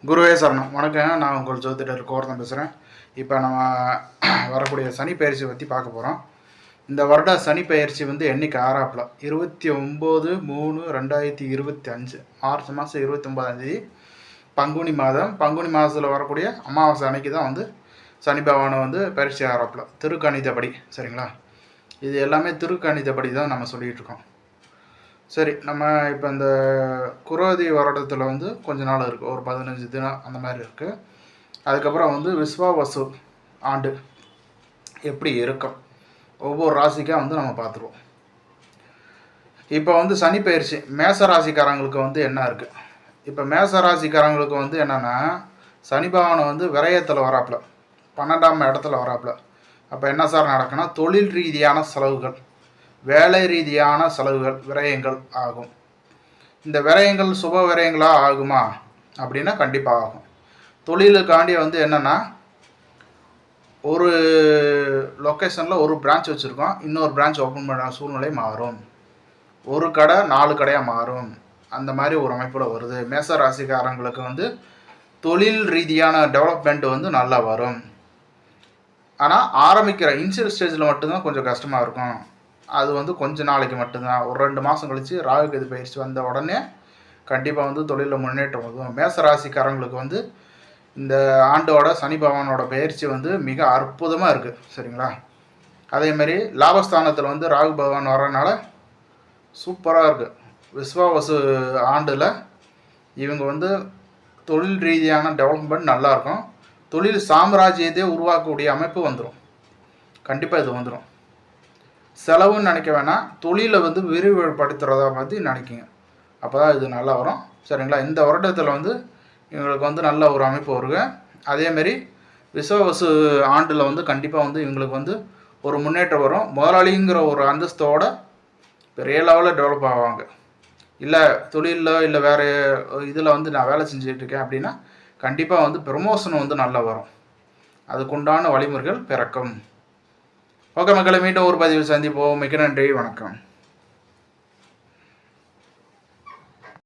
குருவே சரணம். வணக்கம். நான் உங்கள் ஜோதிடர் கோர்தம் பேசுகிறேன். இப்போ நம்ம வரக்கூடிய சனி பயிற்சி பற்றி பார்க்க போகிறோம். இந்த வருட சனி பயிற்சி வந்து என்னைக்கு ஆறாப்பில் 29/3/2025 மார்ச் மாதம் 29ஆம் தேதி பங்குனி மாதம். பங்குனி மாதத்தில் வரக்கூடிய அமாவாசை அன்னைக்கு தான் வந்து சனி பகவானை வந்து பயிற்சி ஆறாப்பில் திருக்கணிதப்படி. சரிங்களா? இது எல்லாமே திருக்கணிதப்படி தான் நம்ம சொல்லிகிட்டு இருக்கோம். சரி, நம்ம இப்போ இந்த குரோதி வருடத்தில் வந்து கொஞ்ச நாள் இருக்குது, ஒரு 15 தினம் அந்த மாதிரி இருக்குது. அதுக்கப்புறம் வந்து விஸ்வாவசு ஆண்டு எப்படி இருக்கும் ஒவ்வொரு ராசிக்காக வந்து நம்ம பார்த்துருவோம். இப்போ வந்து சனி பயிற்சி மேச ராசிக்காரங்களுக்கு வந்து என்ன இருக்குது? இப்போ மேச ராசிக்காரங்களுக்கு வந்து என்னென்னா, சனி பகவானை வந்து விரயத்தில் வராப்பில் 12ஆம் இடத்துல வராப்பில். அப்போ என்ன சார் நடக்குன்னா, தொழில் ரீதியான செலவுகள், வேலை ரீதியான செலவுகள், விரயங்கள் ஆகும். இந்த விரயங்கள் சுப விரயங்களாக ஆகுமா அப்படின்னா கண்டிப்பாக ஆகும். தொழிலுக்காண்டி வந்து என்னென்னா, ஒரு லொக்கேஷனில் ஒரு பிரான்ச் வச்சுருக்கோம், இன்னொரு பிரான்ச் ஓப்பன் பண்ண சூழ்நிலை மாறும். ஒரு கடை 4 கடையாக மாறும். அந்த மாதிரி ஒரு அமைப்பில் வருது. மேச ராசிக்காரங்களுக்கு வந்து தொழில் ரீதியான டெவலப்மெண்ட் வந்து நல்லா வரும். ஆனால் ஆரம்பிக்கிற இனிஷியல் ஸ்டேஜில் மட்டும்தான் கொஞ்சம் கஷ்டமாக இருக்கும். அது வந்து கொஞ்சம் நாளைக்கு மட்டும்தான். ஒரு 2 மாதம் கழித்து ராகு கேது பயிற்சி வந்த உடனே கண்டிப்பாக வந்து தொழிலில் முன்னேற்றம் வரும். மேச ராசிக்காரங்களுக்கு வந்து இந்த ஆண்டோட சனி பகவானோட பயிற்சி வந்து மிக அற்புதமாக இருக்குது. சரிங்களா? அதேமாரி லாபஸ்தானத்தில் வந்து ராகு பகவான் வரனால சூப்பராக இருக்குது. விஸ்வாவசு ஆண்டில் இவங்க வந்து தொழில் ரீதியான டெவலப்மெண்ட் நல்லாயிருக்கும். தொழில் சாம்ராஜ்யத்தை உருவாக்கக்கூடிய அமைப்பு வந்துடும். கண்டிப்பாக இது வந்துடும். செலவுன்னு நினைக்க வேணாம், தொழிலை வந்து விரிவுபடுத்துகிறதா பற்றி நினைக்கிங்க. அப்போ தான் இது நல்லா வரும். சரிங்களா? இந்த வருடத்தில் வந்து இவங்களுக்கு வந்து நல்ல ஒரு அமைப்பு வருங்க. அதேமாரி விஸ்வாவசு ஆண்டில் வந்து கண்டிப்பாக வந்து இவங்களுக்கு வந்து ஒரு முன்னேற்றம் வரும். முதலாளிங்கிற ஒரு அந்தஸ்தோடு பெரிய லெவலில் டெவலப் ஆவாங்க. இல்லை தொழிலில் இல்லை வேறு இதில் வந்து நான் வேலை செஞ்சிட்ருக்கேன் அப்படின்னா கண்டிப்பாக வந்து ப்ரமோஷன் வந்து நல்லா வரும். அதுக்குண்டான வழிமுறைகள் பிறக்கும். ஓகே மக்களை, மீண்டும் ஒரு பதிவில் சந்திப்போம். மிக்க நன்றி, வணக்கம்.